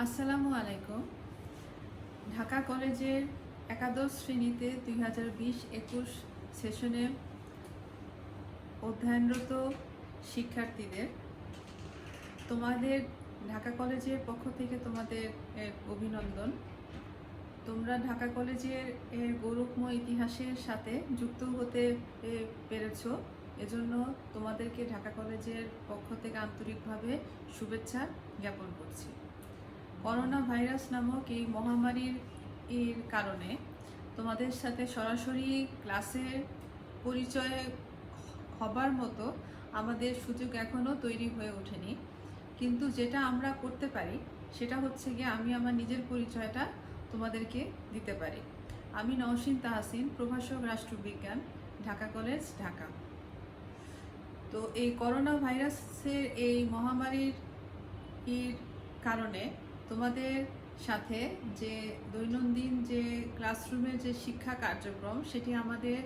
আসসালামু আলাইকুম। ঢাকা কলেজের একাদশ শ্রেণীতে 2020-21 সেশনে অধ্যয়নরত শিক্ষার্থীদের তোমাদের ঢাকা কলেজের পক্ষ থেকে তোমাদের অভিনন্দন। তোমরা ঢাকা কলেজের গৌরবময় ইতিহাসের সাথে যুক্ত হতে পেরেছ, এজন্য তোমাদেরকে ঢাকা কলেজের পক্ষ থেকে আন্তরিকভাবে শুভেচ্ছা জ্ঞাপন করছি। করোনা ভাইরাস নামক এই মহামারীর কারণে তোমাদের সাথে সরাসরি ক্লাসের পরিচয় হবার মতো আমাদের সুযোগ এখনও তৈরি হয়ে ওঠেনি, কিন্তু যেটা আমরা করতে পারি সেটা হচ্ছে গিয়ে আমি আমার নিজের পরিচয়টা তোমাদেরকে দিতে পারি। আমি নওশীন তাহসিন, প্রভাষক রাষ্ট্রবিজ্ঞান, ঢাকা কলেজ, ঢাকা। তো এই করোনা ভাইরাসের এই মহামারীর কারণে তোমাদের সাথে যে দৈনন্দিন যে ক্লাসরুমের যে শিক্ষা কার্যক্রম সেটি আমাদের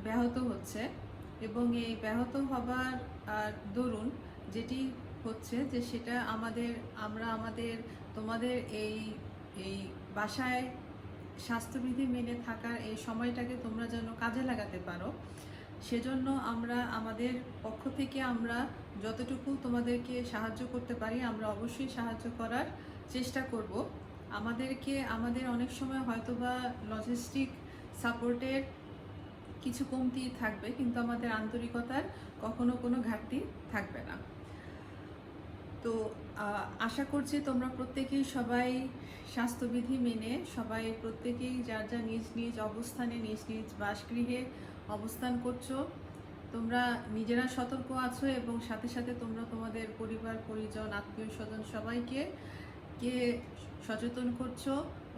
ব্যাহত হচ্ছে, এবং এই ব্যাহত হবার দরুন যেটি হচ্ছে যে সেটা আমরা আমাদের তোমাদের এই এই বাসায় স্বাস্থ্যবিধি মেনে থাকার এই সময়টাকে তোমরা যেন কাজে লাগাতে পারো, সেজন্য আমরা আমাদের পক্ষ থেকে আমরা যতটুকু তোমাদেরকে সাহায্য করতে পারি আমরা অবশ্যই সাহায্য করার চেষ্টা করব। আমাদের অনেক সময় হয়তোবা লজিস্টিক সাপোর্টের কিছু কমতি থাকবে, কিন্তু আমাদের আন্তরিকতার কখনো কোনো ঘাটতি থাকবে না। তো আশা করছি তোমরা প্রত্যেকেই সবাই স্বাস্থ্যবিধি মেনে সবাই প্রত্যেকেই যার যা নিজ নিজ অবস্থানে নিজ নিজ বাসগৃহে অবস্থান করছো। তোমরা নিজেরা সতর্ক আছো এবং সাথে সাথে তোমরা তোমাদের পরিবার পরিজন আত্মীয় স্বজন সবাইকে সচেতন করছো,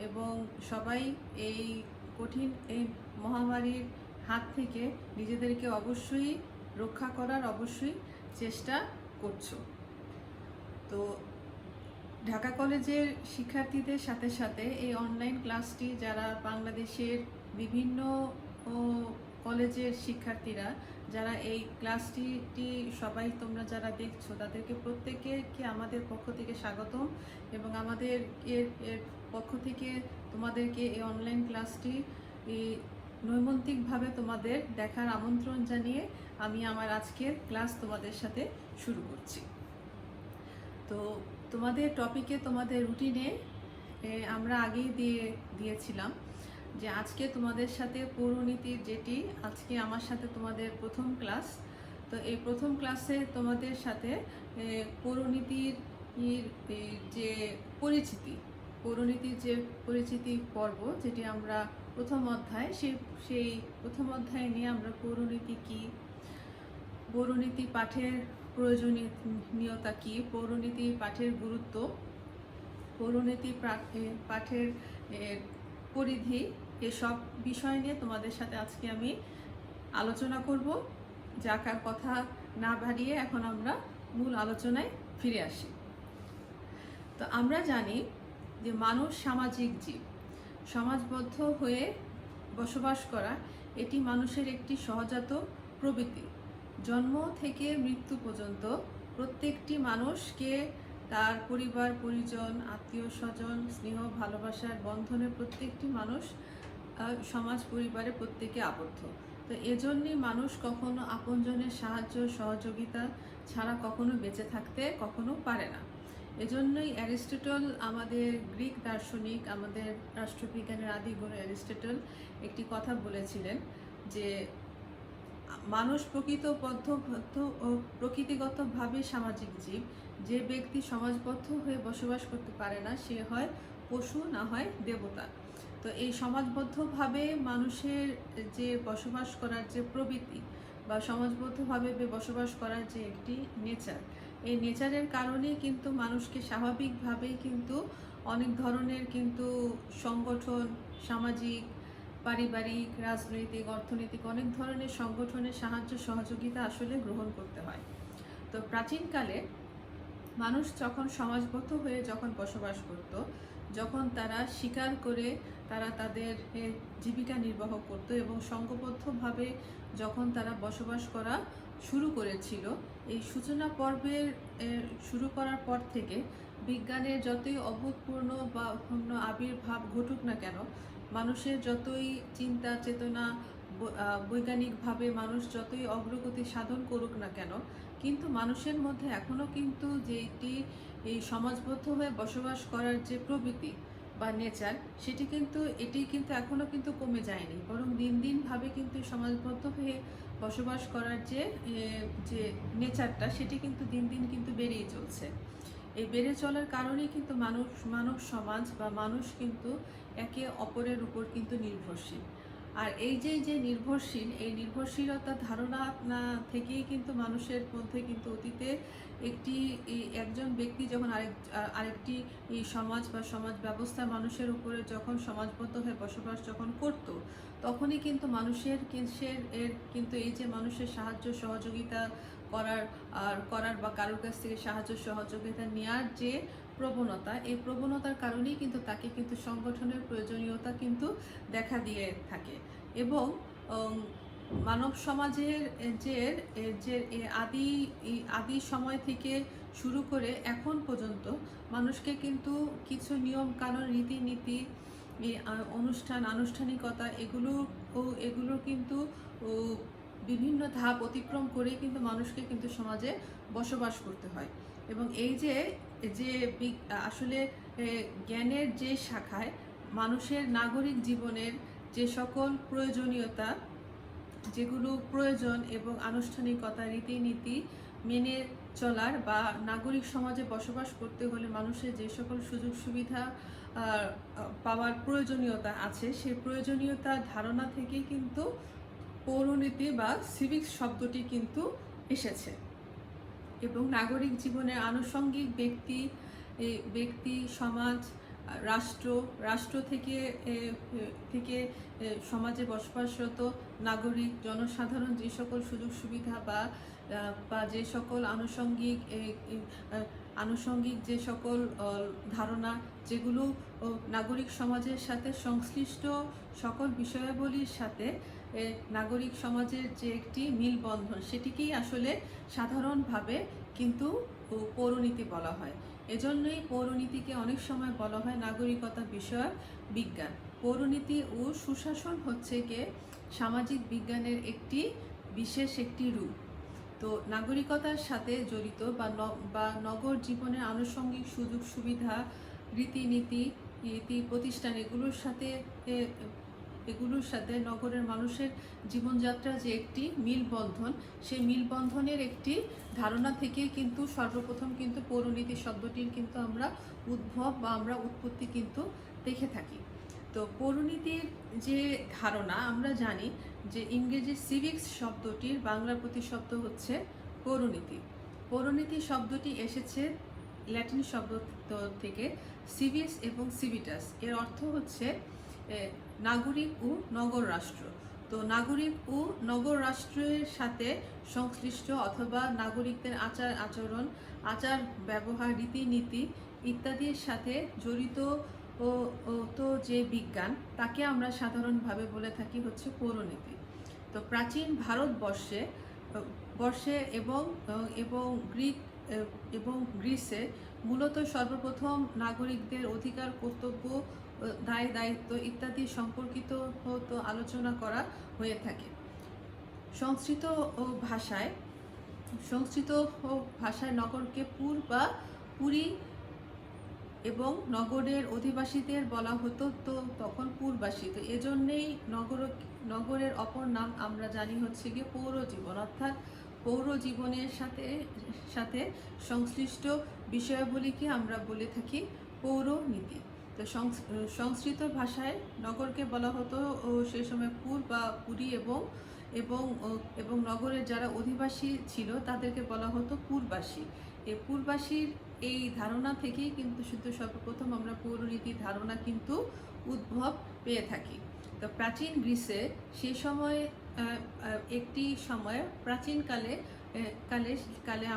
এবং সবাই এই কঠিন এই মহামারীর হাত থেকে নিজেদেরকে অবশ্যই রক্ষা করার অবশ্যই চেষ্টা করছো। তো ঢাকা কলেজের শিক্ষার্থীদের সাথে সাথে এই অনলাইন ক্লাসটি যারা বাংলাদেশের বিভিন্ন কলেজের শিক্ষার্থীরা যারা এই ক্লাসটি সবাই তোমরা যারা দেখছো তাদেরকে প্রত্যেককে আমাদের পক্ষ থেকে স্বাগতম, এবং আমাদের এর পক্ষ থেকে তোমাদেরকে এই অনলাইন ক্লাসটি নৈমিত্তিকভাবে তোমাদের দেখার আমন্ত্রণ জানিয়ে আমি আমার আজকের ক্লাস তোমাদের সাথে শুরু করছি। তো তোমাদের টপিকে তোমাদের রুটিনে আমরা আগেই দিয়েছিলাম যে আজকে তোমাদের সাথে পৌরনীতির যেটি আজকে আমার সাথে তোমাদের প্রথম ক্লাস। তো এই প্রথম ক্লাসে তোমাদের সাথে পৌরনীতির যে পৌরনীতির যে পরিচিতি পর্ব যেটি আমরা প্রথম অধ্যায় সেই প্রথম অধ্যায় নিয়ে আমরা পৌরনীতি কী, পৌরনীতি পাঠের প্রয়োজনীয়তা কী, পৌরনীতি পাঠের গুরুত্ব, পৌরনীতি পাঠের পরিধি, এসব বিষয় নিয়ে তোমাদের সাথে আজকে আমি আলোচনা করব। যাকার কথা না বাড়িয়ে এখন আমরা মূল আলোচনায় ফিরে আসি। তো আমরা জানি যে মানুষ সামাজিক জীব, সমাজবদ্ধ হয়ে বসবাস করা এটি মানুষের একটি সহজাত প্রবৃত্তি। জন্ম থেকে মৃত্যু পর্যন্ত প্রত্যেকটি মানুষকে তার পরিবার পরিজন আত্মীয় স্বজন স্নেহ ভালোবাসার বন্ধনে প্রত্যেকটি মানুষ সমাজ পরিবারে প্রত্যেকে আবদ্ধ। তো এজন্যই মানুষ কখনো আপনজনের সাহায্য সহযোগিতা ছাড়া কখনো বেঁচে থাকতে কখনো পারে না। এজন্যই অ্যারিস্টটল, আমাদের গ্রিক দার্শনিক, আমাদের রাষ্ট্রবিজ্ঞানের আদিগুরু অ্যারিস্টটল একটি কথা বলেছিলেন যে মানুষ প্রকৃতিগতভাবে সামাজিক জীব। যে ব্যক্তি সমাজবদ্ধ হয়ে বসবাস করতে পারে না সে হয় পশু, না হয় দেবতা। তো এই সমাজবদ্ধভাবে মানুষের যে বসবাস করার যে প্রবৃত্তি বা সমাজবদ্ধভাবে বসবাস করার যে একটি নেচার, এই নেচারের কারণেই কিন্তু মানুষকে স্বাভাবিকভাবেই কিন্তু অনেক ধরনের কিন্তু সংগঠন, সামাজিক, পারিবারিক, রাজনৈতিক, অর্থনৈতিক অনেক ধরনের সংগঠনের সাহায্য সহযোগিতা আসলে গ্রহণ করতে হয়। তো প্রাচীনকালে মানুষ যখন সমাজবদ্ধ হয়ে যখন বসবাস করত, যখন তারা শিকার করে তারা তাদের জীবিকা নির্বাহ করত এবং সংঘবদ্ধভাবে যখন তারা বসবাস করা শুরু করেছিল, এই সূচনা পর্বের শুরু করার পর থেকে বিজ্ঞানের যতই অভূতপূর্ণ বা অন্য আবির্ভাব ঘটুক না কেন, মানুষের যতই চিন্তা চেতনা বৈজ্ঞানিকভাবে মানুষ যতই অগ্রগতি সাধন করুক না কেন, কিন্তু মানুষের মধ্যে এখনও কিন্তু যেটি এই সমাজবদ্ধ হয়ে বসবাস করার যে প্রবৃত্তি বা নেচার, এটি কিন্তু এখনও কিন্তু কমে যায়নি, বরং দিন দিন ভাবে কিন্তু সমাজবদ্ধ হয়ে বসবাস করার যে নেচারটা, সেটি কিন্তু দিন দিন কিন্তু বেড়েই চলছে। এই বেড়ে চলার কারণেই কিন্তু মানব সমাজ বা মানুষ কিন্তু একে অপরের উপর কিন্তু নির্ভরশীল। আর এই যে নির্ভরশীল, এই নির্ভরশীলতার ধারণা না থেকেই কিন্তু মানুষের মধ্যে কিন্তু অতীতে একজন ব্যক্তি যখন আরেকটি এই সমাজ বা সমাজ ব্যবস্থা মানুষের উপরে যখন সমাজবদ্ধ হয়ে বসবাস যখন করত, তখনই কিন্তু মানুষের কিন্তু এই যে মানুষের সাহায্য সহযোগিতা করার বা কারোর কাছ থেকে সাহায্য সহযোগিতা নেওয়ার যে প্রবণতা, এই প্রবণতার কারণেই কিন্তু তাকে কিন্তু সংগঠনের প্রয়োজনীয়তা কিন্তু দেখা দিয়ে থাকে। এবং মানব সমাজের যে আদি সময় থেকে শুরু করে এখন পর্যন্ত মানুষকে কিন্তু কিছু নিয়ম কানুন রীতিনীতি আনুষ্ঠানিকতা এগুলো কিন্তু বিভিন্ন ধাপ অতিক্রম করে কিন্তু মানুষকে কিন্তু সমাজে বসবাস করতে হয়। এবং এই যে আসলে জ্ঞানের যে শাখায় মানুষের নাগরিক জীবনের যে সকল প্রয়োজনীয়তা, যেগুলো প্রয়োজন এবং আনুষ্ঠানিকতা রীতিনীতি মেনে চলার বা নাগরিক সমাজে বসবাস করতে হলে মানুষের যে সকল সুযোগ সুবিধা পাওয়ার প্রয়োজনীয়তা আছে, সেই প্রয়োজনীয়তার ধারণা থেকেই কিন্তু পৌরনীতি বা সিভিক্স শব্দটি কিন্তু এসেছে। এবং নাগরিক জীবনের আনুষঙ্গিক ব্যক্তি সমাজ রাষ্ট্র থেকে সমাজে বসবাসরত নাগরিক জনসাধারণ যে সকল সুযোগ সুবিধা বা যে সকল আনুষঙ্গিক যে সকল ধারণা, যেগুলো নাগরিক সমাজের সাথে সংশ্লিষ্ট সকল বিষয়াবলীর সাথে নাগরিক সমাজের যে একটি মিলবন্ধন, সেটিকেই আসলে সাধারণভাবে কিন্তু পৌরনীতি বলা হয়। এজন্যই পৌরনীতিকে অনেক সময় বলা হয় নাগরিকতা বিষয়ক বিজ্ঞান। পৌরনীতি ও সুশাসন হচ্ছে গিয়ে সামাজিক বিজ্ঞানের বিশেষ একটি রূপ। তো নাগরিকতার সাথে জড়িত বা নগর জীবনের আনুষঙ্গিক সুযোগ সুবিধা রীতিনীতি প্রতিষ্ঠান এগুলোর সাথে নগরের মানুষের জীবনযাত্রা যে একটি মিলবন্ধন, সেই মিলবন্ধনের একটি ধারণা থেকে কিন্তু সর্বপ্রথম কিন্তু পৌরনীতি শব্দটির কিন্তু আমরা উদ্ভব বা আমরা উৎপত্তি কিন্তু দেখে থাকি। তো পৌরনীতির যে ধারণা, আমরা জানি যে ইংরেজি সিভিক্স শব্দটির বাংলা প্রতিশব্দ হচ্ছে পৌরনীতি। পৌরনীতি শব্দটি এসেছে ল্যাটিন শব্দ থেকে সিভিস এবং সিভিটাস। এর অর্থ হচ্ছে নাগরিক ও নগর রাষ্ট্র। তো নাগরিক ও নগর রাষ্ট্রের সাথে সংশ্লিষ্ট অথবা নাগরিকদের আচরণ আচার ব্যবহার রীতিনীতি ইত্যাদির সাথে জড়িত তো যে বিজ্ঞান, তাকে আমরা সাধারণভাবে বলে থাকি হচ্ছে পৌরনীতি। তো প্রাচীন ভারতবর্ষে এবং গ্রিসে মূলত সর্বপ্রথম নাগরিকদের অধিকার, কর্তব্য, দায় দায়িত্ব ইত্যাদি সম্পর্কিত আলোচনা করা হয়ে থাকে। সংস্কৃত ভাষায় নগরকে পুর বা পুরী এবং নগরের অধিবাসীদের বলা হতো তো তখন পুরবাসী। তো এজন্যেই নগরের অপর নাম আমরা জানি হচ্ছে গিয়ে পৌরজীবন, অর্থাৎ পৌর জীবনের সাথে সংশ্লিষ্ট বিষয়াবলীকে আমরা বলে থাকি পৌরনীতি। তো সংস্কৃত ভাষায় নগরকে বলা হতো সেই সময় পুর বা পুরী এবং নগরের যারা অধিবাসী ছিল তাদেরকে বলা হতো পুরবাসী। এই পুরবাসীর এই ধারণা থেকেই কিন্তু সর্বপ্রথম আমরা পৌরনীতির ধারণা কিন্তু উদ্ভব পেয়ে থাকি। তো প্রাচীন গ্রিসে সেই সময় প্রাচীনকালে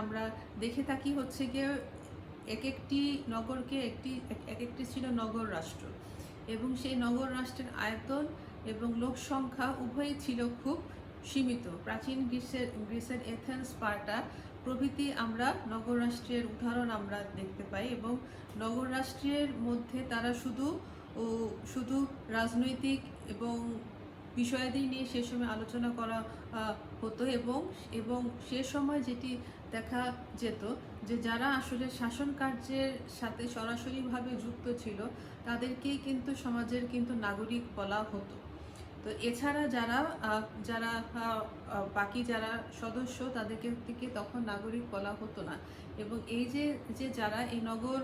আমরা দেখে থাকি হচ্ছে গিয়ে এক একটি নগরকে এক একটি ছিল নগর রাষ্ট্র, এবং সেই নগর রাষ্ট্রের আয়তন এবং লোক সংখ্যা উভয়ই ছিল খুব সীমিত। প্রাচীন গ্রিসের এথেন্স, স্পার্টা প্রভৃতি আমরা নগর রাষ্ট্রের উদাহরণ আমরা দেখতে পাই, এবং নগর রাষ্ট্রের মধ্যে তারা শুধু রাজনৈতিক এবং বিষয়াদি নিয়ে সে সময় আলোচনা করা হতো, এবং এবং সে সময় যেটি দেখা যেত যে যারা আসলে শাসন কার্যের সাথে সরাসরিভাবে যুক্ত ছিল তাদেরকেই কিন্তু সমাজের কিন্তু নাগরিক বলা হতো। তো এছাড়া যারা যারা বাকি যারা সদস্য তাদেরকে তখন নাগরিক বলা হতো না। এবং এই যে যারা এই নগর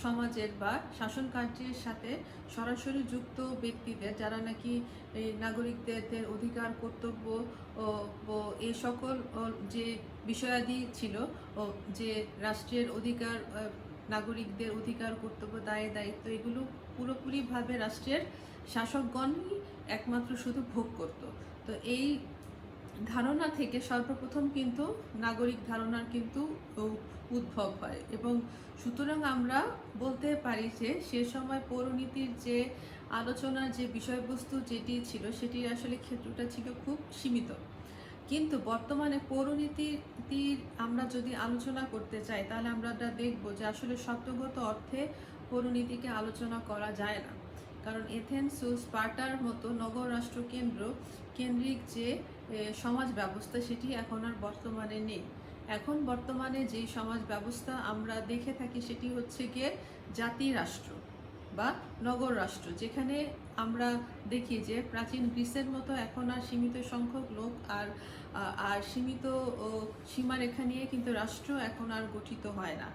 সমাজের বা শাসন কার্যের সাথে সরাসরি যুক্ত ব্যক্তিদের, যারা নাকি এই নাগরিকদের অধিকার, কর্তব্য ও এই সকল যে বিষয়াদি ছিল, যে রাষ্ট্রের অধিকার, নাগরিকদের অধিকার, কর্তব্য, দায়িত্ব, এগুলো পুরোপুরিভাবে রাষ্ট্রের শাসকগণই একমাত্র শুধু ভোগ করত। তো এই ধারণা থেকে সর্বপ্রথম কিন্তু নাগরিক ধারণার কিন্তু উদ্ভব হয়, এবং সুতরাং আমরা বলতে পারি যে সে সময় পৌরনীতির যে আলোচনার যে বিষয়বস্তু যেটি ছিল সেটির আসলে ক্ষেত্রটা ছিল খুব সীমিত। কিন্তু বর্তমানে পৌরনীতির আমরা যদি আলোচনা করতে চাই তাহলে আমরা দেখব যে আসলে শব্দগত অর্থে পৌরনীতিকে আলোচনা করা যায় না, কারণ এথেন্স ও স্পার্টার মতো নগর রাষ্ট্র কেন্দ্রিক যে সমাজ ব্যবস্থা সেটি এখন আর বর্তমানে নেই। এখন বর্তমানে যে সমাজ ব্যবস্থা আমরা দেখে থাকি সেটি হচ্ছে গিয়ে জাতি রাষ্ট্র বা নগর রাষ্ট্র, যেখানে আমরা দেখি যে প্রাচীন গ্রিসের মতো এখন আর সীমিত সংখ্যক লোক আর সীমিত সীমারেখা নিয়ে কিন্তু রাষ্ট্র এখন আর গঠিত হয় না।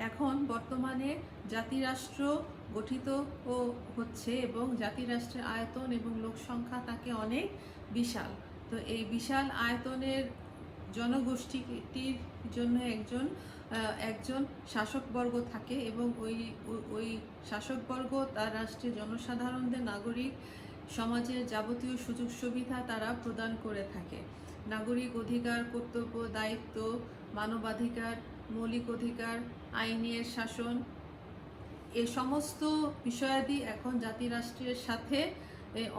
এখন বর্তমানে জাতিরাষ্ট্র গঠিত হচ্ছে, এবং জাতিরাষ্ট্রের আয়তন এবং লোক সংখ্যা তাকে অনেক বিশাল। তো এই বিশাল আয়তনের জনগোষ্ঠীটির জন্য একজন শাসকবর্গ থাকে, এবং ওই শাসকবর্গ তার রাষ্ট্রের জনসাধারণদের নাগরিক সমাজের যাবতীয় সুযোগ সুবিধা তারা প্রদান করে থাকে। নাগরিক অধিকার, কর্তব্য, দায়িত্ব, মানবাধিকার, মৌলিক অধিকার, আইনের শাসন, এ সমস্ত বিষয়াদি এখন জাতিরাষ্ট্রের সাথে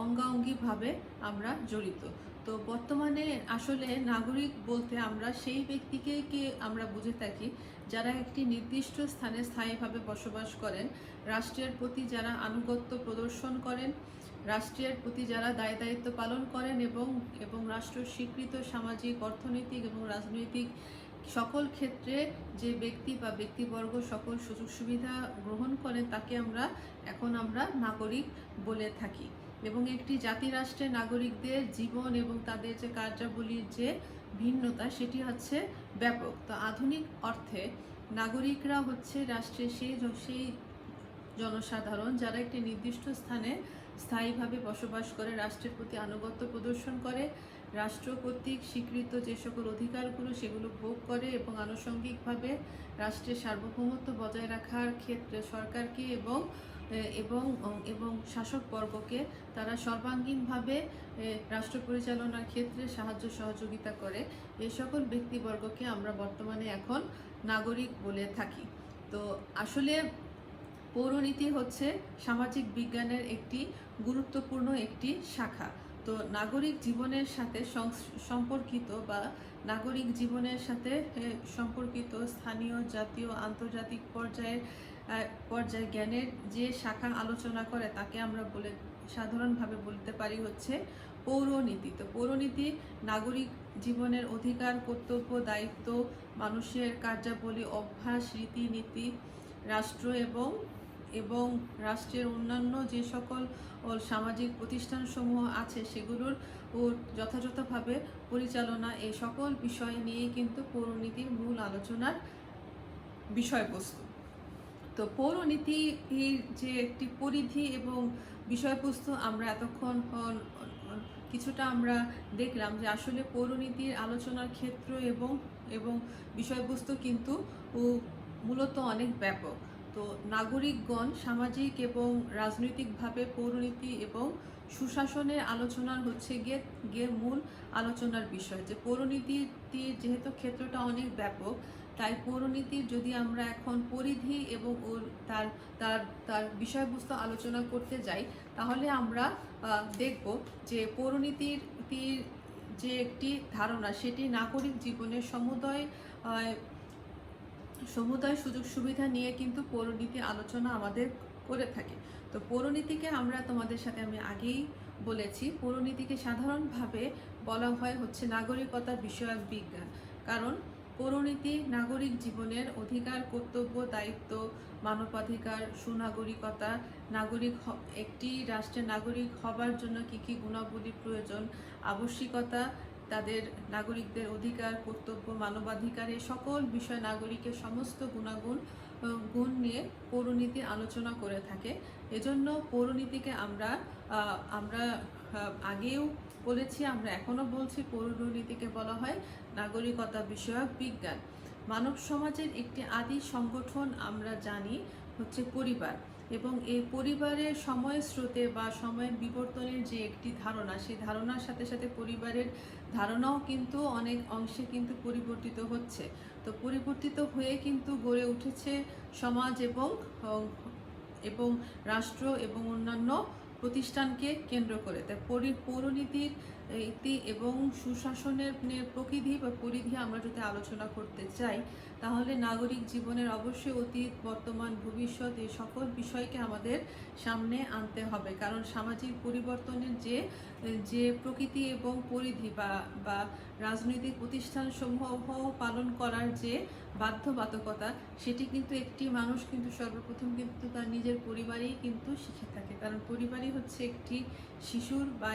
অঙ্গাঅঙ্গিভাবে আমরা জড়িত। তো বর্তমানে আসলে নাগরিক বলতে আমরা সেই ব্যক্তিকে আমরা বুঝে থাকি যারা একটি নির্দিষ্ট স্থানে স্থায়ীভাবে বসবাস করেন, রাষ্ট্রের প্রতি যারা আনুগত্য প্রদর্শন করেন, রাষ্ট্রের প্রতি যারা দায়িত্ব পালন করেন, এবং রাষ্ট্র স্বীকৃত সামাজিক, অর্থনৈতিক এবং রাজনৈতিক সকল ক্ষেত্রে যে ব্যক্তি বা ব্যক্তিবর্গ সকল সুযোগ সুবিধা গ্রহণ করেন তাকে আমরা নাগরিক বলে থাকি। এবং একটি জাতি রাষ্ট্রের নাগরিকদের জীবন এবং তাদের যে কার্যাবলীর যে ভিন্নতা সেটি হচ্ছে ব্যাপক। তো আধুনিক অর্থে নাগরিকরা হচ্ছে রাষ্ট্রের সেই জনসাধারণ যারা একটি নির্দিষ্ট স্থানে স্থায়ীভাবে বসবাস করে, রাষ্ট্রের প্রতি আনুগত্য প্রদর্শন করে, রাষ্ট্র কর্তৃক স্বীকৃত যে সকল অধিকারগুলো সেগুলো ভোগ করে, এবং আনুষঙ্গিকভাবে রাষ্ট্রের সার্বভৌমত্ব বজায় রাখার ক্ষেত্রে সরকারকে এবং শাসকবর্গকে তারা সর্বাঙ্গীনভাবে রাষ্ট্র পরিচালনার ক্ষেত্রে সাহায্য সহযোগিতা করে। এই সকল ব্যক্তিবর্গকে আমরা বর্তমানে এখন নাগরিক বলে থাকি। তো আসলে পৌরনীতি হচ্ছে সামাজিক বিজ্ঞানের একটি গুরুত্বপূর্ণ একটি শাখা। তো নাগরিক জীবনের সাথে সম্পর্কিত বা নাগরিক জীবনের সাথে সম্পর্কিত স্থানীয়, জাতীয়, আন্তর্জাতিক পর্যায়ে জ্ঞানের যে শাখা আলোচনা করে তাকে আমরা সাধারণভাবে বলতে পারি হচ্ছে পৌরনীতি। তো পৌরনীতি নাগরিক জীবনের অধিকার, কর্তব্য, দায়িত্ব, মানুষের কার্যাবলী, অভ্যাস, রীতিনীতি, রাষ্ট্র এবং রাষ্ট্রের অন্যান্য যে সকল সামাজিক প্রতিষ্ঠানসমূহ আছে সেগুলোর যথাযথভাবে পরিচালনা, এই সকল বিষয় নিয়েই কিন্তু পৌরনীতির মূল আলোচনার বিষয়বস্তু। তো পৌরনীতির যে একটি পরিধি এবং বিষয়বস্তু আমরা এতক্ষণ কিছুটা আমরা দেখলাম যে আসলে পৌরনীতির আলোচনার ক্ষেত্র এবং বিষয়বস্তু কিন্তু মূলত অনেক ব্যাপক। তো নাগরিকগণ সামাজিক এবং রাজনৈতিকভাবে পৌরনীতি এবং সুশাসনের আলোচনার হচ্ছে গিয়ে মূল আলোচনার বিষয়। যে পৌরনীতির যেহেতু ক্ষেত্রটা অনেক ব্যাপক, তাই পৌরনীতির যদি আমরা এখন পরিধি এবং তার তার তার বিষয়বস্তু আলোচনা করতে যাই তাহলে আমরা দেখব যে পৌরনীতির যে একটি ধারণা, সেটি নাগরিক জীবনের সমুদয় সুযোগ সুবিধা নিয়ে কিন্তু পৌরনীতি আলোচনা আমাদের করে থাকে। তো পৌরনীতিকে আমরা তোমাদের সাথে আমি আগেই বলেছি, পৌরনীতিকে সাধারণভাবে বলা হয় হচ্ছে নাগরিকতা বিষয়ক বিজ্ঞান। কারণ পৌরনীতি নাগরিক জীবনের অধিকার, কর্তব্য, দায়িত্ব, মানবাধিকার, সুনাগরিকতা, একটি রাষ্ট্রের নাগরিক হবার জন্য কী কী গুণাবলী প্রয়োজন, আবশ্যিকতা, তাদের নাগরিকদের অধিকার, কর্তব্য, মানবাধিকার, এই সকল বিষয় নাগরিকের সমস্ত গুণ নিয়ে পৌরনীতি আলোচনা করে থাকে। এজন্য পৌরনীতিকে আমরা আগেও বলেছি, আমরা এখনো বলছি, পৌরনীতিকে বলা হয় নাগরিকতা বিষয়ক বিজ্ঞান। মানব সমাজের একটি আদি সংগঠন আমরা জানি হচ্ছে পরিবার, এবং এই পরিবারের সময় স্রোতে বা সময়ের বিবর্তনের যে একটি ধারণা, সেই ধারণার সাথে সাথে পরিবারের ধারণাও কিন্তু অনেক অংশে কিন্তু পরিবর্তিত হচ্ছে। তো পরিবর্তিত হয়ে কিন্তু গড়ে উঠেছে সমাজ এবং রাষ্ট্র এবং অন্যান্য প্রতিষ্ঠানকে কেন্দ্র করে। তাই পৌরনীতির এবং সুশাসনের প্রকৃতি বা পরিধি আমরা যদি আলোচনা করতে চাই, তাহলে নাগরিক জীবনের অবশ্যই অতীত, বর্তমান, ভবিষ্যৎ এই সকল বিষয়কে আমাদের সামনে আনতে হবে। কারণ সামাজিক পরিবর্তনের যে প্রকৃতি এবং পরিধি বা রাজনৈতিক প্রতিষ্ঠানসমূহ পালন করার যে বাধ্যবাধকতা, সেটি কিন্তু একটি মানুষ কিন্তু সর্বপ্রথম কিন্তু তার নিজের পরিবারেই কিন্তু শিখে থাকে। কারণ পরিবারই হচ্ছে একটি শিশুর বা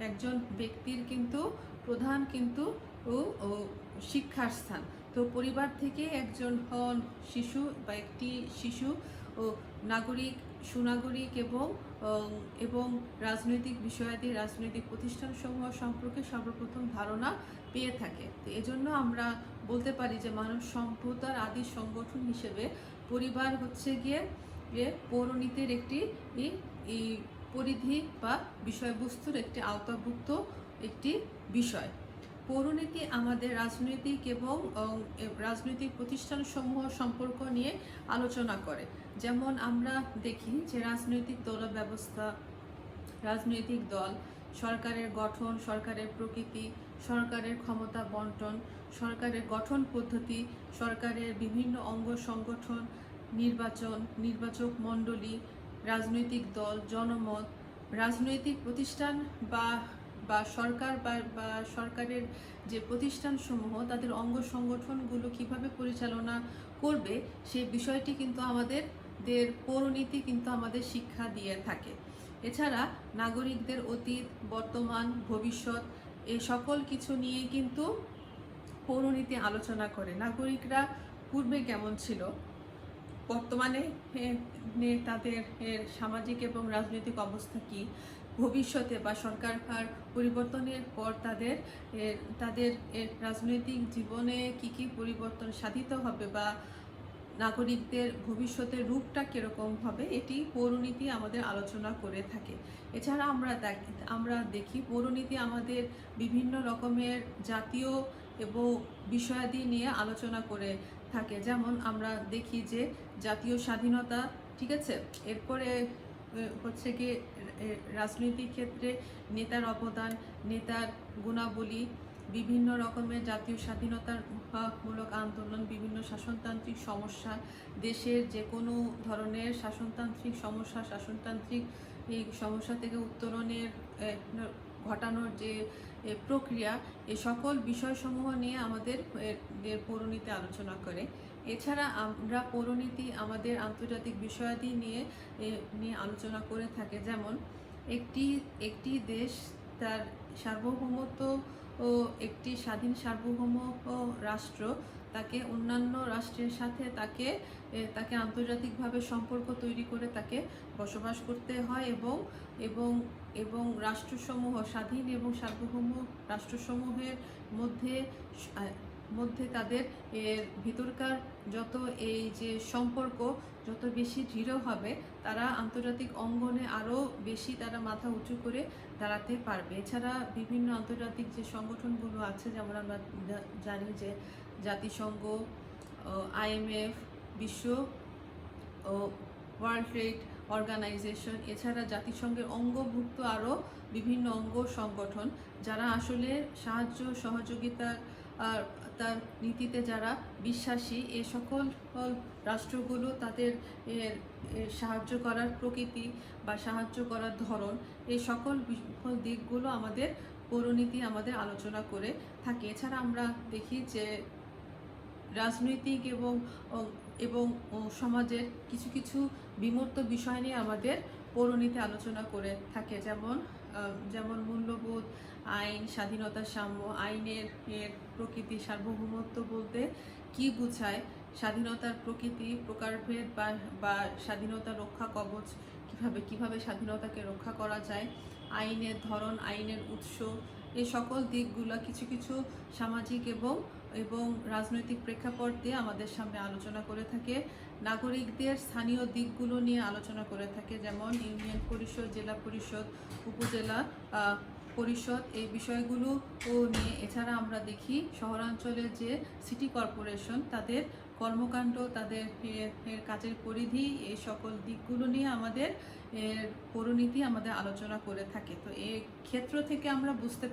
একজন ব্যক্তির কিন্তু প্রধান কিন্তু শিক্ষার স্থান। তো পরিবার থেকে একজন শিশু বা একটি শিশু ও নাগরিক, সুনাগরিক এবং রাজনৈতিক বিষয়াদি, রাজনৈতিক প্রতিষ্ঠানসমূহ সম্পর্কে সর্বপ্রথম ধারণা পেয়ে থাকে। তো এজন্য আমরা বলতে পারি যে মানব সভ্যতার আদি সংগঠন হিসেবে পরিবার হচ্ছে গিয়ে পৌরনীতির একটি পরিধি বা বিষয়বস্তুর একটি আওতাভুক্ত একটি বিষয়। পৌরনীতি আমাদের রাজনৈতিক প্রতিষ্ঠানসমূহ সম্পর্ক নিয়ে আলোচনা করে। যেমন আমরা দেখি যে রাজনৈতিক দল ব্যবস্থা, রাজনৈতিক দল, সরকারের গঠন, সরকারের প্রকৃতি, সরকারের ক্ষমতা বন্টন, সরকারের গঠন পদ্ধতি, সরকারের বিভিন্ন অঙ্গ সংগঠন, নির্বাচক মণ্ডলী, রাজনৈতিক দল, জনমত, রাজনৈতিক প্রতিষ্ঠান বা সরকার বা সরকারের যে প্রতিষ্ঠানসমূহ তাদের অঙ্গ সংগঠনগুলো কিভাবে পরিচালনা করবে, সেই বিষয়টি কিন্তু আমাদের পৌরনীতি কিন্তু আমাদের শিক্ষা দিয়ে থাকে। এছাড়া নাগরিকদের অতীত, বর্তমান, ভবিষ্যৎ এই সকল কিছু নিয়ে কিন্তু পৌরনীতি আলোচনা করে। নাগরিকরা পূর্বে কেমন ছিল, বর্তমানে তাদের সামাজিক এবং রাজনৈতিক অবস্থা কি, ভবিষ্যতে বা সরকার পরিবর্তনের পর তাদের রাজনৈতিক জীবনে কি কি পরিবর্তন সাধিত হবে বা নাগরিকদের ভবিষ্যতের রূপটা কীরকম হবে, এটি পৌরনীতি আমাদের আলোচনা করে থাকে। এছাড়া আমরা দেখি পৌরনীতি আমাদের বিভিন্ন রকমের জাতীয় এবং বিষয়াদি নিয়ে আলোচনা করে থাকে। যেমন আমরা দেখি যে জাতীয় স্বাধীনতা, ঠিক আছে, এরপরে হচ্ছে কি রাজনৈতিক ক্ষেত্রে নেতার অবদান, নেতার গুণাবলী, বিভিন্ন রকমের জাতীয় স্বাধীনতার মূলক আন্দোলন, বিভিন্ন শাসনতান্ত্রিক সমস্যা, দেশের যে কোনো ধরনের শাসনতান্ত্রিক সমস্যা থেকে উত্তরণের ঘটানোর যে প্রক্রিয়া, এই সকল বিষয়সমূহ নিয়ে আমাদের পৌরনীতি আলোচনা করে। এছাড়া আমরা পৌরনীতি আমাদের আন্তর্জাতিক বিষয়াদি নিয়ে আলোচনা করে থাকে। যেমন একটি দেশ তার সার্বভৌমত্ব ও একটি স্বাধীন সার্বভৌম রাষ্ট্র, তাকে অন্যান্য রাষ্ট্রের সাথে তাকে আন্তর্জাতিকভাবে সম্পর্ক তৈরি করে তাকে বসবাস করতে হয় এবং রাষ্ট্রসমূহ, স্বাধীন এবং সার্বভৌম রাষ্ট্রসমূহের মধ্যে তাদের ভিতরকার যত এই যে সম্পর্ক যত বেশি দৃঢ় হবে, তারা আন্তর্জাতিক অঙ্গনে আরও বেশি তারা মাথা উঁচু করে দাঁড়াতে পারবে। এছাড়া বিভিন্ন আন্তর্জাতিক যে সংগঠনগুলো আছে, যেমন আমরা জানি যে জাতিসংঘ, IMF, বিশ্ব ওয়ার্ল্ড ট্রেড অর্গানাইজেশন, এছাড়া জাতিসংঘের অঙ্গভুক্ত আরও বিভিন্ন অঙ্গ সংগঠন যারা আসলে সাহায্য সহযোগিতার তার নীতিতে যারা বিশ্বাসী, এ সকল রাষ্ট্রগুলো তাদের সাহায্য করার প্রকৃতি বা সাহায্য করার ধরন, এই সকল দিকগুলো আমাদের পৌরনীতি আমাদের আলোচনা করে থাকে। এছাড়া আমরা দেখি যে রাজনৈতিক এবং সমাজের কিছু কিছু বিমূর্ত বিষয় নিয়ে আমাদের পৌরনীতি আলোচনা করে থাকে, যেমন মূল্যবোধ, আইন, স্বাধীনতা, সাম্য, আইনের প্রকৃতি, সার্বভৌমত্ব বলতে কি বোঝায়, স্বাধীনতার প্রকৃতি, প্রকারভেদ বা স্বাধীনতা রক্ষা কবচ, কিভাবে স্বাধীনতাকে রক্ষা করা যায়, আইনের ধরন, আইনের উৎস, এই সকল দিকগুলো কিছু কিছু সামাজিক এবং রাজনৈতিক প্রেক্ষাপট দিয়ে আমাদের সামনে আলোচনা করে থাকে। নাগরিকদের স্থানীয় দিকগুলো নিয়ে আলোচনা করে থাকে, যেমন ইউনিয়ন পরিষদ, জেলা পরিষদ, উপজেলা পরিষদ, এই বিষয়গুলো নিয়ে। এছাড়া আমরা দেখি শহরাঞ্চলের যে সিটি কর্পোরেশন, তাদের কর্মকাণ্ড, তাদের কাজের পরিধি, এই সকল দিকগুলো নিয়ে আমাদের পৌরনীতি আমাদের আলোচনা করে থাকে। তো এই ক্ষেত্র থেকে আমরা বুঝতে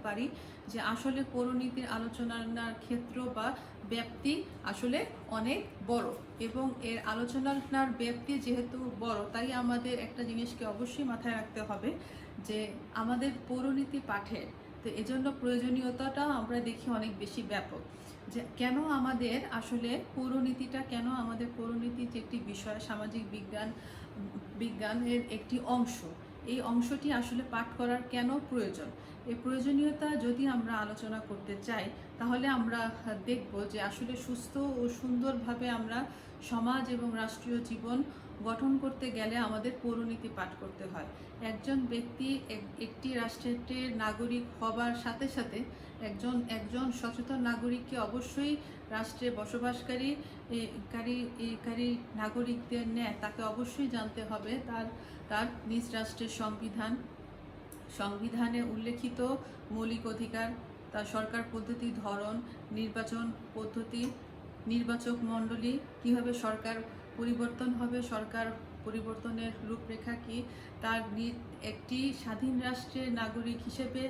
পারি যে আসলে পৌরনীতির আলোচনার ক্ষেত্র বা ব্যাপ্তি আসলে অনেক বড়, এবং এর আলোচনার ব্যাপ্তি যেহেতু বড়, তাই আমাদের একটা জিনিসকে অবশ্যই মাথায় রাখতে হবে যে আমাদের পৌরনীতি পাঠের, তো এজন্য প্রয়োজনীয়তাটাও আমরা দেখি অনেক বেশি ব্যাপক। যে কেন আমাদের আসলে পৌরনীতিটা, কেন আমাদের পৌরনীতি যে একটি বিষয়, সামাজিক বিজ্ঞানের একটি অংশ, এই অংশটি আসলে পাঠ করার কেন প্রয়োজন, এই প্রয়োজনীয়তা যদি আমরা আলোচনা করতে চাই, তাহলে আমরা দেখব যে আসলে সুস্থ ও সুন্দরভাবে আমরা সমাজ এবং রাষ্ট্রীয় জীবন গঠন করতে গেলে আমাদের পৌরনীতি পাঠ করতে হয়। একজন ব্যক্তি একটি রাষ্ট্রের নাগরিক হবার সাথে সাথে একজন সচেতন নাগরিককে অবশ্যই রাষ্ট্রে বসবাসকারী নাগরিকদের ন্যায় তাকে অবশ্যই জানতে হবে তার নিজ রাষ্ট্রের সংবিধানে উল্লেখিত মৌলিক অধিকার, তার সরকার পদ্ধতি, ধরন, নির্বাচন পদ্ধতি, নির্বাচক মণ্ডলী, কিভাবে সরকার পরিবর্তন হবে, সরকার পরিবর্তনের রূপরেখা কি, তার একটি স্বাধীন রাষ্ট্রের নাগরিক হিসেবে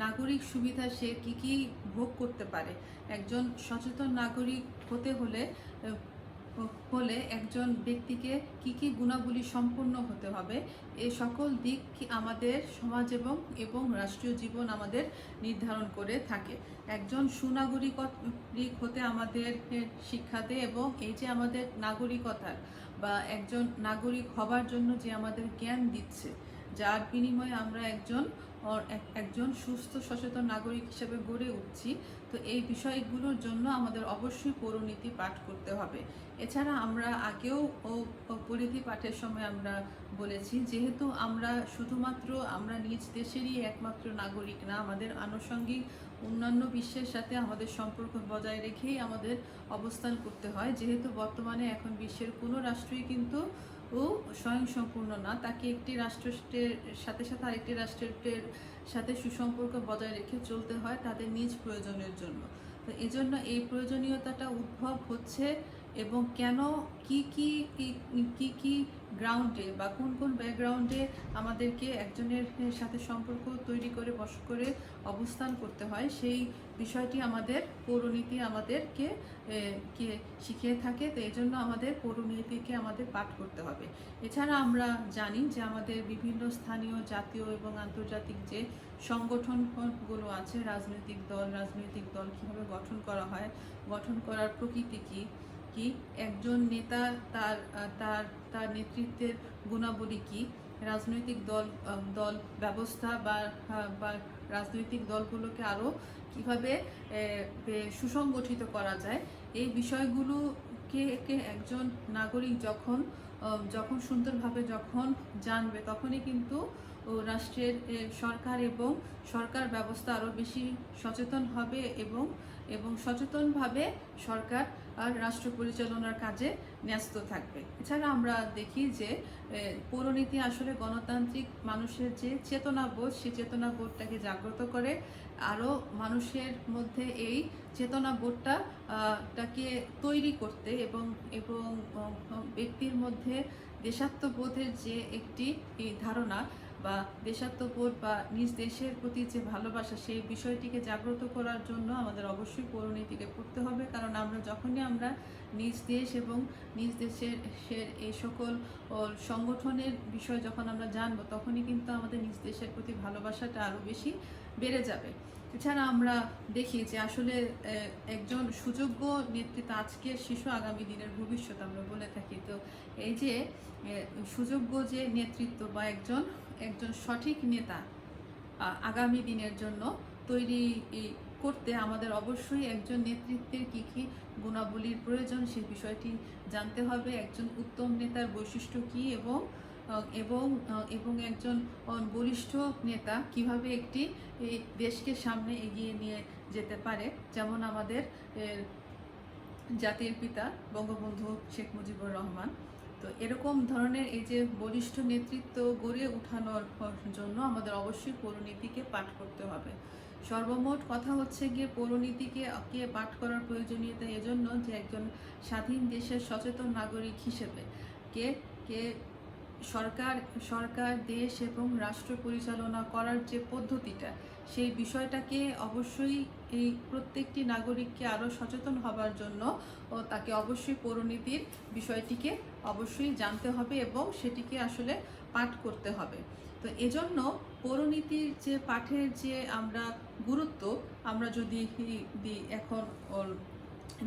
নাগরিক সুবিধা সে কি ভোগ করতে পারে। একজন সচেতন নাগরিক হতে হলে একজন ব্যক্তিকে কি গুণাবলী সম্পন্ন হতে হবে, এই সকল দিক আমাদের সমাজ এবং রাষ্ট্রীয় জীবন আমাদের নির্ধারণ করে থাকে। একজন সুনাগরিক হতে আমাদের শিক্ষা দেয়, এবং এই যে আমাদের নাগরিকতার বা একজন নাগরিক হবার জন্য যে আমাদের জ্ঞান দিচ্ছে, যার বিনিময়ে আমরা একজন সুস্থ সচেতন নাগরিক হিসেবে গড়ে উঠছি। তো এই বিষয়গুলোর জন্য আমাদের অবশ্যই পৌরনীতি পাঠ করতে হবে। এছাড়া আমরা আগেও পরিধি পাঠের সময় আমরা বলেছি, যেহেতু আমরা নিজ দেশেরই একমাত্র নাগরিক না, আমাদের আনুষঙ্গিক অন্যান্য বিশ্বের সাথে আমাদের সম্পর্ক বজায় রেখেই আমাদের অবস্থান করতে হয়। যেহেতু বর্তমানে এখন বিশ্বের কোনো রাষ্ট্রই কিন্তু স্বয়ংসম্পূর্ণ না, তাকে একটি রাষ্ট্রের সাথে আরেকটি রাষ্ট্রের সাথে সুসম্পর্ক বজায় রেখে চলতে হয় তাদের নিজ প্রয়োজনের জন্য। তো এজন্য এই প্রয়োজনীয়তাটা উদ্ভব হচ্ছে, এবং কেন কি গ্রাউন্ডে বা কোন ব্যাকগ্রাউন্ডে আমাদেরকে একজনের সাথে সম্পর্ক তৈরি করে করে অবস্থান করতে হয়, সেই বিষয়টি আমাদের পৌরনীতি আমাদেরকে শিখিয়ে থাকে। তো এই জন্য আমাদের পৌরনীতিকে আমাদের পাঠ করতে হবে। এছাড়া আমরা জানি যে আমাদের বিভিন্ন স্থানীয়, জাতীয় এবং আন্তর্জাতিক যে সংগঠনগুলো আছে, রাজনৈতিক দল কীভাবে গঠন করা হয়, গঠন করার প্রকৃতি কি, একজন নেতা তার নেতৃত্বের গুণাবলী কি, রাজনৈতিক দল ব্যবস্থা বা রাজনৈতিক দলগুলোকে আরও কিভাবে সুসংগঠিত করা যায়, এই বিষয়গুলোকে একজন নাগরিক যখন সুন্দরভাবে জানবে, তখনই কিন্তু রাষ্ট্রের সরকার ব্যবস্থা আরও বেশি সচেতন হবে, এবং সচেতনভাবে সরকার আর রাষ্ট্র পরিচালনার কাজে ন্যস্ত থাকবে। এছাড়া আমরা দেখি যে পৌরনীতি আসলে গণতান্ত্রিক মানুষের যে চেতনাবোধ, সেই চেতনাবোধটাকে জাগ্রত করে, আরও মানুষের মধ্যে এই চেতনাবোধটা টাকে তৈরি করতে এবং এবং ব্যক্তির মধ্যে দেশাত্মবোধের যে একটি ধারণা বা দেশাত্মবোধ বা নিজ দেশের প্রতি যে ভালোবাসা, সেই বিষয়টিকে জাগ্রত করার জন্য আমাদের অবশ্যই পৌরনীতিকে পড়তে হবে। কারণ যখনই আমরা নিজ দেশ এবং নিজ দেশের এই সকল সংগঠনের বিষয় যখন আমরা জানবো, তখনই কিন্তু আমাদের নিজ দেশের প্রতি ভালোবাসাটা আরও বেশি বেড়ে যাবে। এছাড়া আমরা দেখি যে আসলে একজন সুযোগ্য নেতৃত্ব আজকের শিশু আগামী দিনের ভবিষ্যৎ আমরা বলে থাকি। তো এই যে সুযোগ্য যে নেতৃত্ব বা একজন সঠিক নেতা আগামী দিনের জন্য তৈরি করতে আমাদের অবশ্যই একজন নেতৃত্বের কী কী গুণাবলীর প্রয়োজন, সেই বিষয়টি জানতে হবে। একজন উত্তম নেতার বৈশিষ্ট্য কী এবং এবং এবং একজন বলিষ্ঠ নেতা কিভাবে একটি দেশকে সামনে এগিয়ে নিয়ে যেতে পারে। যেমন আমাদের জাতির পিতা বঙ্গবন্ধু শেখ মুজিবুর রহমান। তো এরকম ধরনের এই যে বলিষ্ঠ নেতৃত্ব গড়ে ওঠানোর জন্য আমাদের অবশ্যই পৌরনীতিকে পাঠ করতে হবে। সর্বমোট কথা হচ্ছে গিয়ে পৌরনীতিকে পাঠ করার প্রয়োজনীয়তা এজন্য যে একজন স্বাধীন দেশের সচেতন নাগরিক হিসেবে কে কে সরকার দেশ এবং রাষ্ট্র পরিচালনা করার যে পদ্ধতিটা, সেই বিষয়টাকে অবশ্যই এই প্রত্যেকটি নাগরিককে আরও সচেতন হবার জন্য তাকে অবশ্যই পৌরনীতির বিষয়টিকে অবশ্যই জানতে হবে এবং সেটিকে আসলে পাঠ করতে হবে। তো এজন্য পৌরনীতির যে পাঠের যে আমরা গুরুত্ব আমরা যদি এখন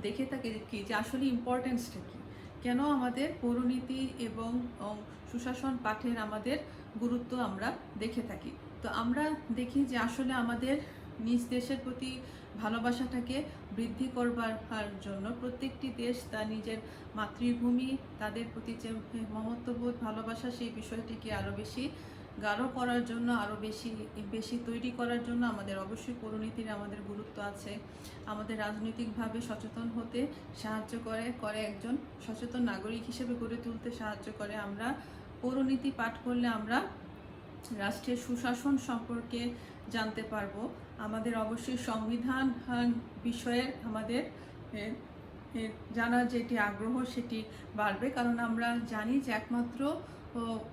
দেখে থাকি কি যে আসলে ইম্পর্টেন্সটা কী, কেন আমাদের পৌরনীতি এবং সুশাসন পাঠের আমাদের গুরুত্ব আমরা দেখে থাকি। তো আমরা দেখি যে আসলে আমাদের নিজ দেশের প্রতি ভালোবাসাটাকে বৃদ্ধি করবার জন্য প্রত্যেকটি দেশ তার নিজের মাতৃভূমি, তাদের প্রতি যে মমত্ববোধ, ভালোবাসা, সেই বিষয়টিকে আরও বেশি গাঢ় করার জন্য, আরও বেশি তৈরি করার জন্য আমাদের অবশ্যই পৌরনীতির আমাদের গুরুত্ব আছে। আমাদের রাজনৈতিকভাবে সচেতন হতে সাহায্য করে একজন সচেতন নাগরিক হিসেবে গড়ে তুলতে সাহায্য করে। আমরা পৌরনীতি পাঠ করলে আমরা রাষ্ট্রের সুশাসন সম্পর্কে জানতে পারবো। আমাদের অবশ্যই সংবিধান বিষয়ের আমাদের জানার যেটি আগ্রহ সেটি বাড়বে, কারণ আমরা জানি যে একমাত্র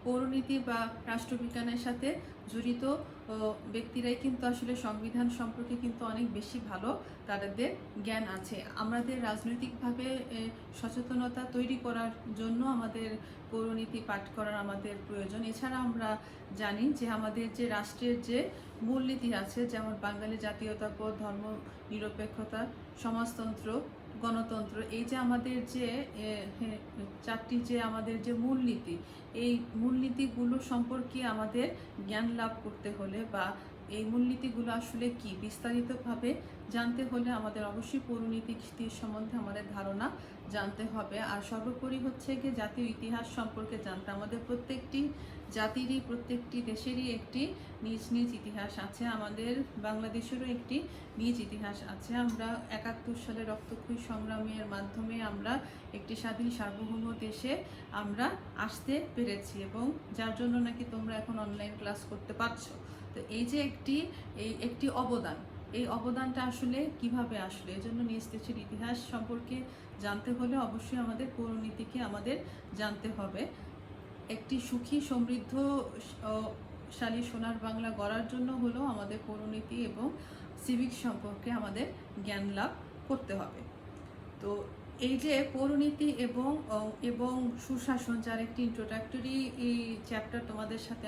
পৌরনীতি বা রাষ্ট্রবিজ্ঞানের সাথে জড়িত ব্যক্তিরাই কিন্তু আসলে সংবিধান সম্পর্কে কিন্তু অনেক বেশি ভালো তাদের জ্ঞান আছে। আমাদের রাজনৈতিকভাবে সচেতনতা তৈরি করার জন্য আমাদের পৌরনীতি পাঠ করার আমাদের প্রয়োজন। এছাড়া আমরা জানি যে আমাদের যে রাষ্ট্রের যে মূলনীতি আছে, যেমন বাঙালি জাতীয়তাবোধ, ধর্ম নিরপেক্ষতা, সমাজতন্ত্র, গণতন্ত্র, এই যে আমাদের যে চারটি যে আমাদের যে মূলনীতি, এই মূলনীতিগুলো সম্পর্কে আমাদের জ্ঞান লাভ করতে হলে বা এই মূলনীতিগুলো আসলে কি বিস্তারিতভাবে জানতে হলে আমাদের অবশ্যই পৌরনীতির সম্বন্ধে আমাদের ধারণা জানতে হবে। আর সর্বোপরি হচ্ছে গিয়ে জাতীয় ইতিহাস সম্পর্কে জানতে, আমাদের প্রত্যেকটি জাতিরই প্রত্যেকটি দেশেরই একটি নিজ নিজ ইতিহাস আছে। আমাদের বাংলাদেশেরও একটি নিজ ইতিহাস আছে। আমরা ৭১ সালে রক্তক্ষয়ী সংগ্রামের মাধ্যমে আমরা একটি স্বাধীন সার্বভৌম দেশে আমরা আসতে পেরেছি এবং যার জন্য নাকি তোমরা এখন অনলাইন ক্লাস করতে পারছো। তো এই যে একটি অবদান, এই অবদানটা আসলে কিভাবে আসলে, এই জন্য নিজ দেশের ইতিহাস সম্পর্কে জানতে হলে অবশ্যই আমাদের পৌরনীতিকে আমাদের জানতে হবে। একটি সুখী সমৃদ্ধশালী সোনার বাংলা গড়ার জন্য হলো আমাদের পৌরনীতি এবং সিভিক সম্পর্কে আমাদের জ্ঞান লাভ করতে হবে। তো এই যে পৌরনীতি এবং সুশাসন, যার একটি ইন্ট্রোডাক্টরি এই চ্যাপ্টার তোমাদের সাথে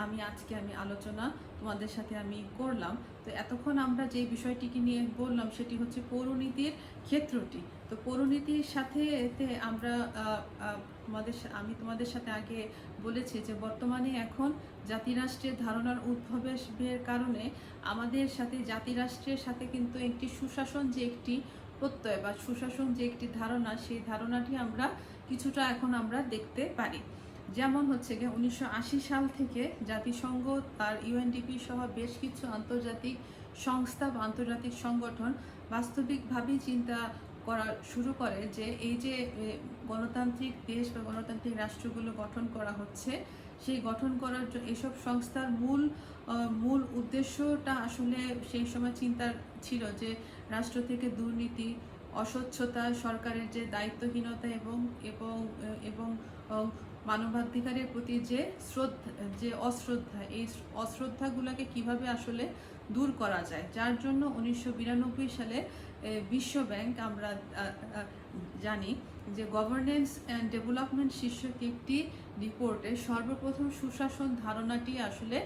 আমি আজকে আলোচনা তোমাদের সাথে আমি করলাম। তো এতক্ষণ আমরা যে বিষয়টিকে নিয়ে বললাম সেটি হচ্ছে পৌরনীতির ক্ষেত্রটি। তো পৌরনীতির সাথে এতে আমি তোমাদের সাথে আগে বলেছি যে বর্তমানে এখন জাতিরাষ্ট্রের ধারণার উদ্ভবের কারণে আমাদের সাথে জাতিরাষ্ট্রের সাথে কিন্তু একটি সুশাসন যে একটি প্রত্যয় বা সুশাসন যে একটি ধারণা, সেই ধারণাটি আমরা কিছুটা এখন আমরা দেখতে পারি। যেমন হচ্ছে গিয়ে 1980 সাল থেকে জাতিসংঘ তার ইউএনডিপি সহ বেশ কিছু আন্তর্জাতিক সংস্থা বা আন্তর্জাতিক সংগঠন বাস্তবিকভাবেই চিন্তা করা শুরু করে যে এই যে গণতান্ত্রিক দেশ বা গণতান্ত্রিক রাষ্ট্রগুলো গঠন করা হচ্ছে, সেই গঠন করার এসব সংস্থার মূল উদ্দেশ্যটা আসলে সেই সময় চিন্তার ছিল যে রাষ্ট্র থেকে দুর্নীতি, অস্বচ্ছতা, সরকারের যে দায়িত্বহীনতা এবং এবং এবং মানবাধিকারের প্রতি যে অশ্রদ্ধা, এই অশ্রদ্ধাগুলোকে কিভাবে আসলে দূর করা যায়, যার জন্য 1992 সালে বিশ্ব ব্যাংক, আমরা জানি যে গভর্নেন্স অ্যান্ড ডেভেলপমেন্ট শীর্ষক একটি রিপোর্টে সর্বপ্রথম সুশাসন ধারণাটি আসলে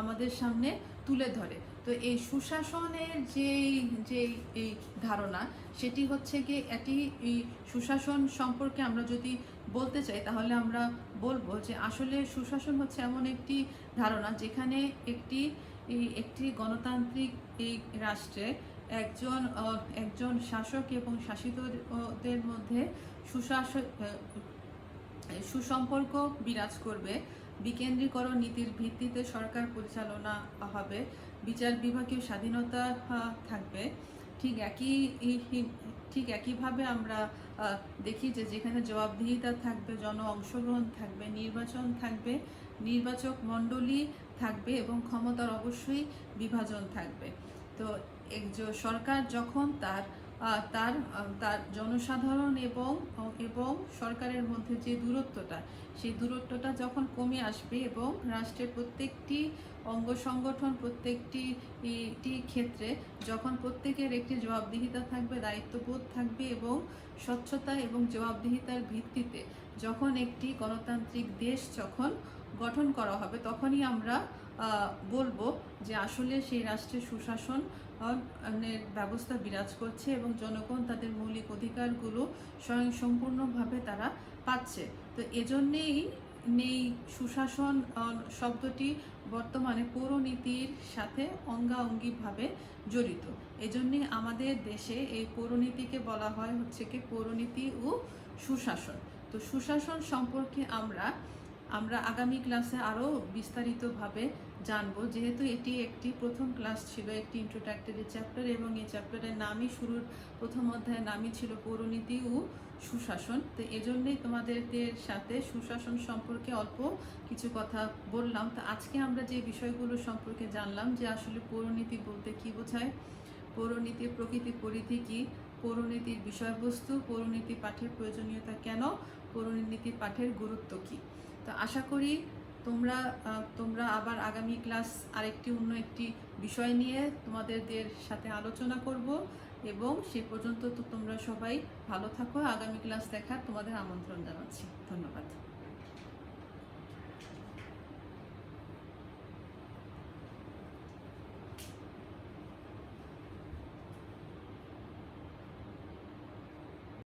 আমাদের সামনে তুলে ধরে। তো এই সুশাসনের যে এই ধারণা, সেটি হচ্ছে গিয়ে এই সুশাসন সম্পর্কে আমরা যদি বলতে চাই তাহলে আমরা বলবো যে আসলে সুশাসন হচ্ছে এমন একটি ধারণা যেখানে একটি গণতান্ত্রিক এই রাষ্ট্রে একজন শাসক এবং শাসিতদের মধ্যে সুসম্পর্ক বিরাজ করবে, বিকেন্দ্রীকরণ নীতির ভিত্তিতে সরকার পরিচালনা হবে, বিচার বিভাগীয় স্বাধীনতা থাকবে। ঠিক একইভাবে আমরা দেখি যে যেখানে জবাবদিহিতা থাকবে, জন অংশগ্রহণ থাকবে, নির্বাচন থাকবে, নির্বাচক মণ্ডলী থাকবে এবং ক্ষমতার অবশ্যই বিভাজন থাকবে। তো সরকার যখন তার জনসাধারণ এবং সরকারের মধ্যে যে সেই দূরত্বটা যখন কমে আসবে এবং রাষ্ট্রের প্রত্যেকটি অঙ্গ সংগঠন, প্রত্যেকটি ক্ষেত্রে যখন প্রত্যেকের একটি জবাবদিহিতা থাকবে, দায়িত্ববোধ থাকবে এবং স্বচ্ছতা এবং জবাবদিহিতার ভিত্তিতে যখন একটি গণতান্ত্রিক দেশ যখন গঠন করা হবে, তখনই আমরা বলবো যে আসলে সেই রাষ্ট্রের সুশাসন ব্যবস্থা বিরাজ করছে এবং জনগণ তাদের মৌলিক অধিকারগুলো স্বয়ংসম্পূর্ণভাবে তারা পাচ্ছে। তো এজন্যেই সুশাসন শব্দটি বর্তমানে পৌরনীতির সাথে অঙ্গাঅঙ্গিভাবে জড়িত। এজন্যে আমাদের দেশে এই পৌরনীতিকে বলা হয় হচ্ছে কি পৌরনীতি ও সুশাসন। তো সুশাসন সম্পর্কে আমরা আগামী ক্লাসে আরও বিস্তারিতভাবে জানবো, যেহেতু এটি একটি প্রথম ক্লাস ছিল, একটি ইন্ট্রোডাক্টরি চ্যাপ্টার, এবং এই চ্যাপ্টারের নামই প্রথম অধ্যায়ের নামই ছিল পৌরনীতি ও সুশাসন। তো এজন্যই তোমাদের সাথে সুশাসন সম্পর্কে অল্প কিছু কথা বললাম। তো আজকে আমরা যে বিষয়গুলো সম্পর্কে জানলাম যে আসলে পৌরনীতি বলতে কি বোঝায়, পৌরনীতির প্রকৃতি পরিধি কি, পৌরনীতির বিষয়বস্তু, পৌরনীতি পাঠের প্রয়োজনীয়তা কেন, পৌরনীতি পাঠের গুরুত্ব কি। তো আশা করি তোমরা আবার আগামী ক্লাস অন্য একটি বিষয় নিয়ে তোমাদের সাথে আলোচনা করব, এবং সে পর্যন্ত তো তোমরা সবাই ভালো থাকো। আগামী ক্লাস দেখার তোমাদের আমন্ত্রণ জানাচ্ছি। ধন্যবাদ।